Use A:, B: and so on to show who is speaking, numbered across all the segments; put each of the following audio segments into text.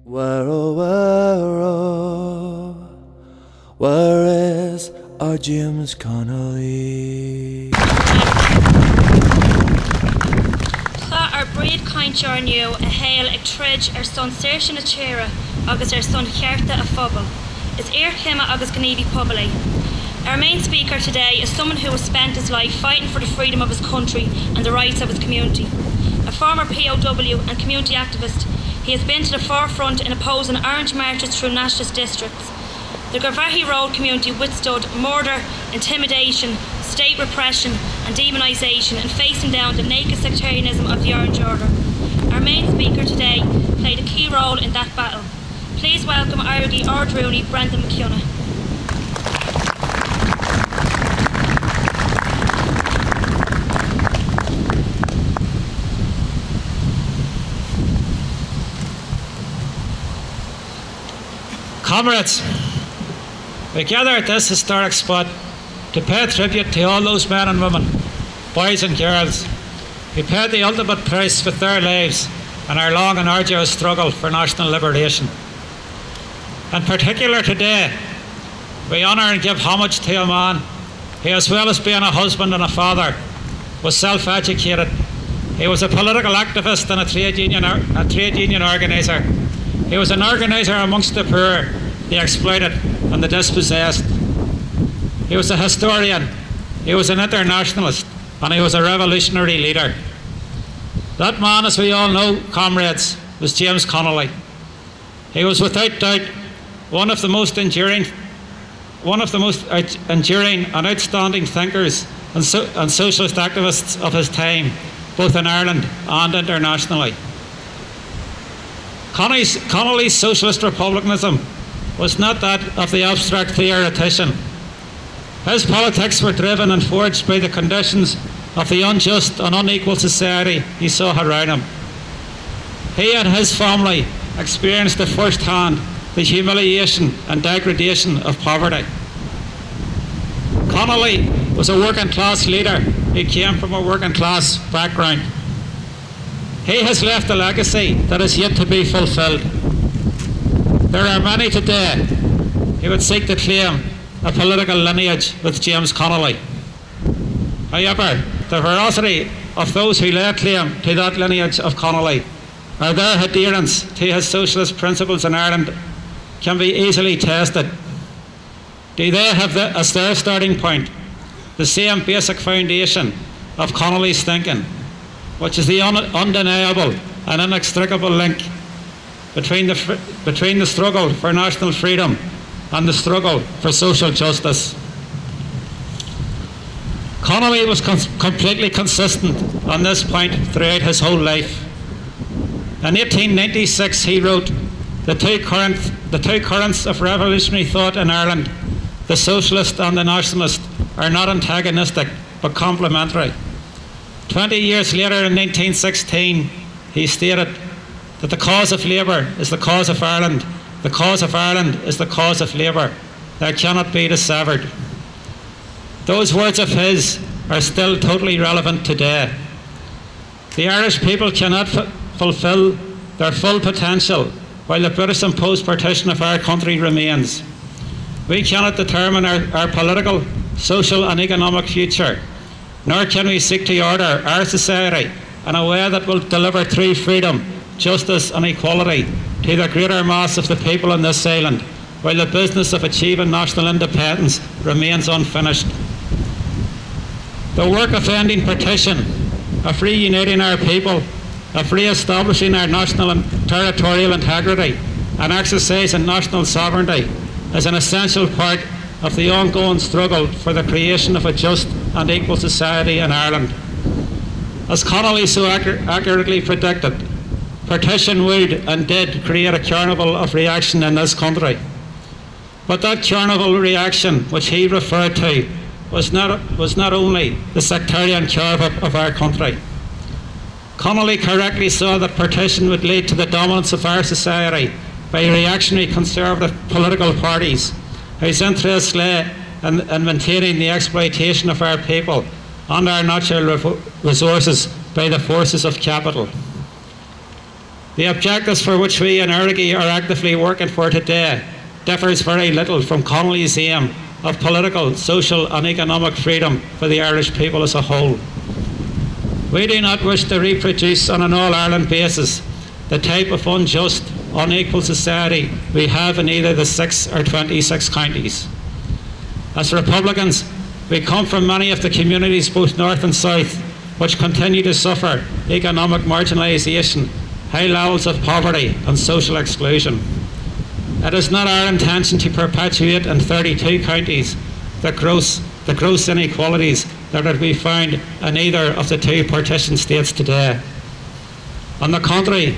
A: Where, oh, where, oh, where is our James Connolly?
B: Tá ar bríd caintear nniu a héal ag trid ar son saoirse na tíre agus ar son chearta a phobal. Is Éirígí agus Ginearálta pobalí. Our main speaker today is someone who has spent his life fighting for the freedom of his country and the rights of his community. A former POW and community activist, he has been to the forefront in opposing orange marches through nationalist districts. The Garvahi Road community withstood murder, intimidation, state repression and demonisation in facing down the naked sectarianism of the Orange Order. Our main speaker today played a key role in that battle. Please welcome Éirígí Rúnaí Breandán McCunna.
C: Comrades, we gather at this historic spot to pay tribute to all those men and women, boys and girls, who paid the ultimate price with their lives in our long and arduous struggle for national liberation. In particular today, we honour and give homage to a man who, as well as being a husband and a father, was self-educated. He was a political activist and a trade union organiser. He was an organiser amongst the poor, the exploited and the dispossessed. He was a historian, he was an internationalist, and he was a revolutionary leader. That man, as we all know, comrades, was James Connolly. He was without doubt one of the most enduring and outstanding thinkers and socialist activists of his time, both in Ireland and internationally. Connolly's socialist republicanism was not that of the abstract theoretician. His politics were driven and forged by the conditions of the unjust and unequal society he saw around him. He and his family experienced at first hand the humiliation and degradation of poverty. Connolly was a working class leader who came from a working class background. He has left a legacy that is yet to be fulfilled. There are many today who would seek to claim a political lineage with James Connolly. However, the veracity of those who lay claim to that lineage of Connolly, or their adherence to his socialist principles in Ireland, can be easily tested. Do they have as their starting point the same basic foundation of Connolly's thinking, which is the undeniable and inextricable link between the struggle for national freedom and the struggle for social justice? Connolly was completely consistent on this point throughout his whole life. In 1896 he wrote, the two currents of revolutionary thought in Ireland, the socialist and the nationalist, are not antagonistic but complementary. 20 years later, in 1916, he stated that the cause of labour is the cause of Ireland, the cause of Ireland is the cause of labour. They cannot be dissevered. Those words of his are still totally relevant today. The Irish people cannot fulfil their full potential while the British imposed partition of our country remains. We cannot determine our political, social and economic future, nor can we seek to order our society in a way that will deliver true freedom, justice and equality to the greater mass of the people in this island, while the business of achieving national independence remains unfinished. The work of ending partition, of reuniting our people, of re-establishing our national and territorial integrity and exercising national sovereignty is an essential part of the ongoing struggle for the creation of a just and equal society in Ireland. As Connolly so accurately predicted, partition would and did create a carnival of reaction in this country. But that carnival reaction which he referred to was not only the sectarian curve of our country. Connolly correctly saw that partition would lead to the dominance of our society by reactionary conservative political parties whose interests lay in maintaining the exploitation of our people and our natural resources by the forces of capital. The objectives for which we in Éirígí are actively working for today differs very little from Connolly's aim of political, social and economic freedom for the Irish people as a whole. We do not wish to reproduce on an all-Ireland basis the type of unjust, unequal society we have in either the 6 or 26 counties. As Republicans, we come from many of the communities, both north and south, which continue to suffer economic marginalisation, high levels of poverty and social exclusion. It is not our intention to perpetuate in 32 counties the gross inequalities that are to be found in either of the 2 partition states today. On the contrary,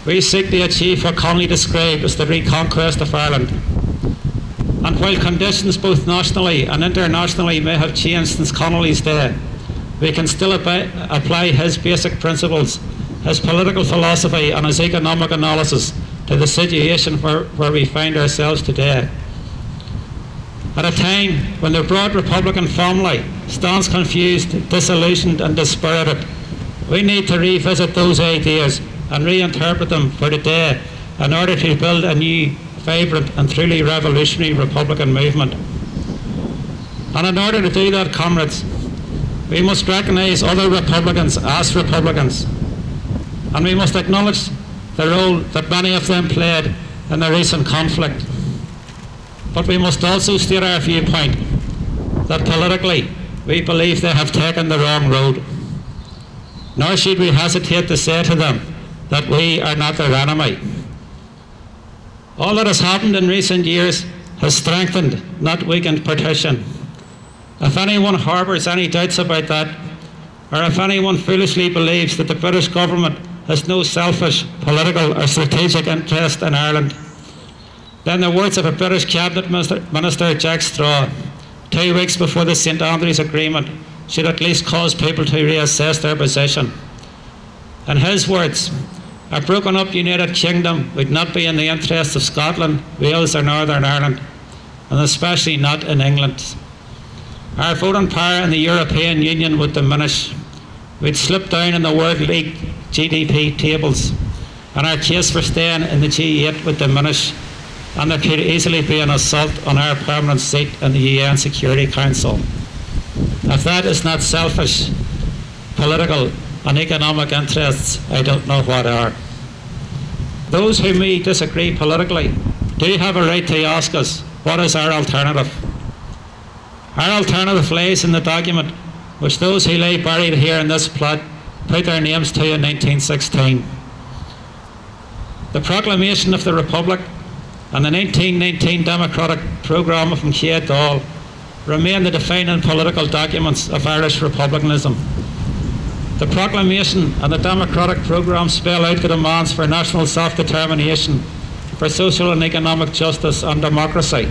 C: we seek to achieve what Connolly described as the reconquest of Ireland. And while conditions both nationally and internationally may have changed since Connolly's day, we can still apply his basic principles, his political philosophy and his economic analysis to the situation where we find ourselves today. At a time when the broad Republican family stands confused, disillusioned and dispirited, we need to revisit those ideas and reinterpret them for today in order to build a new, vibrant and truly revolutionary Republican movement. And in order to do that, comrades, we must recognise other Republicans as Republicans, and we must acknowledge the role that many of them played in the recent conflict. But we must also state our viewpoint that politically we believe they have taken the wrong road. Nor should we hesitate to say to them that we are not their enemy. All that has happened in recent years has strengthened, not weakened, partition. If anyone harbours any doubts about that, or if anyone foolishly believes that the British government has no selfish political or strategic interest in Ireland, then the words of a British Cabinet Minister, Jack Straw, 2 weeks before the St Andrews Agreement, should at least cause people to reassess their position. In his words, a broken up United Kingdom would not be in the interests of Scotland, Wales or Northern Ireland, and especially not in England. Our voting power in the European Union would diminish. We'd slip down in the World League GDP tables, and our case for staying in the G8 would diminish, and there could easily be an assault on our permanent seat in the UN Security Council. If that is not selfish, political and economic interests, I don't know what are. Those who may disagree politically do have a right to ask us, what is our alternative? Our alternative lays in the document which those who lay buried here in this plot put their names to in 1916. The Proclamation of the Republic and the 1919 Democratic Programme of McKay Dáil remain the defining political documents of Irish republicanism. The Proclamation and the Democratic Programme spell out the demands for national self-determination, for social and economic justice and democracy,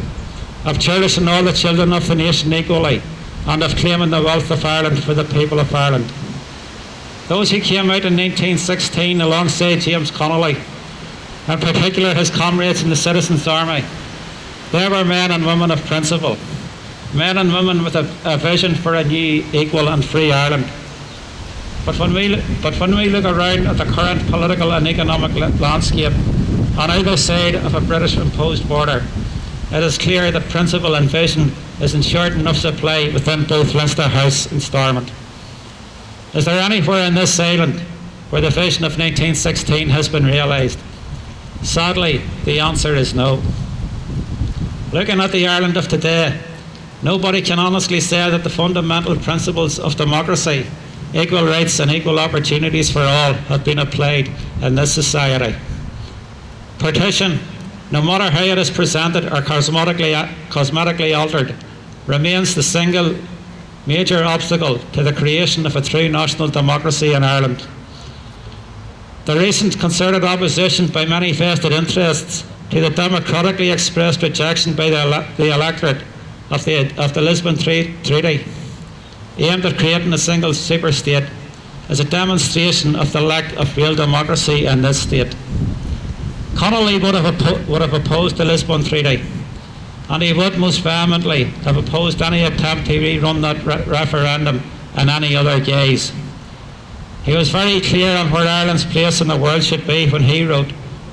C: of cherishing all the children of the nation equally, and of claiming the wealth of Ireland for the people of Ireland. Those who came out in 1916 alongside James Connolly, in particular his comrades in the Citizens' Army, they were men and women of principle, men and women with a vision for a new, equal and free Ireland. But when we look around at the current political and economic landscape on either side of a British imposed border, it is clear that principle and vision is in short enough supply within both Leinster House and Stormont. Is there anywhere in this island where the vision of 1916 has been realised? Sadly, the answer is no. Looking at the Ireland of today, nobody can honestly say that the fundamental principles of democracy, equal rights and equal opportunities for all have been applied in this society. Partition, no matter how it is presented or cosmetically altered, remains the single major obstacle to the creation of a true national democracy in Ireland. The recent concerted opposition by many vested interests to the democratically expressed rejection by the electorate of the Lisbon Treaty, aimed at creating a single super-state, is a demonstration of the lack of real democracy in this state. Connolly would have opposed the Lisbon Treaty, and he would most vehemently have opposed any attempt to rerun that referendum in any other guise. He was very clear on where Ireland's place in the world should be when he wrote,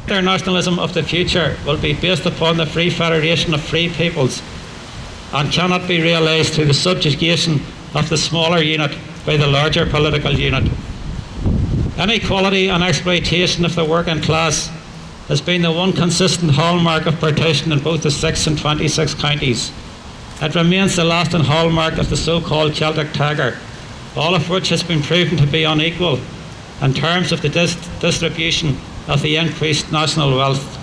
C: "Their nationalism of the future will be based upon the free federation of free peoples and cannot be realised through the subjugation of the smaller unit by the larger political unit. Inequality and exploitation of the working class has been the one consistent hallmark of partition in both the 6 and 26 counties. It remains the lasting hallmark of the so-called Celtic Tiger, all of which has been proven to be unequal in terms of the distribution of the increased national wealth.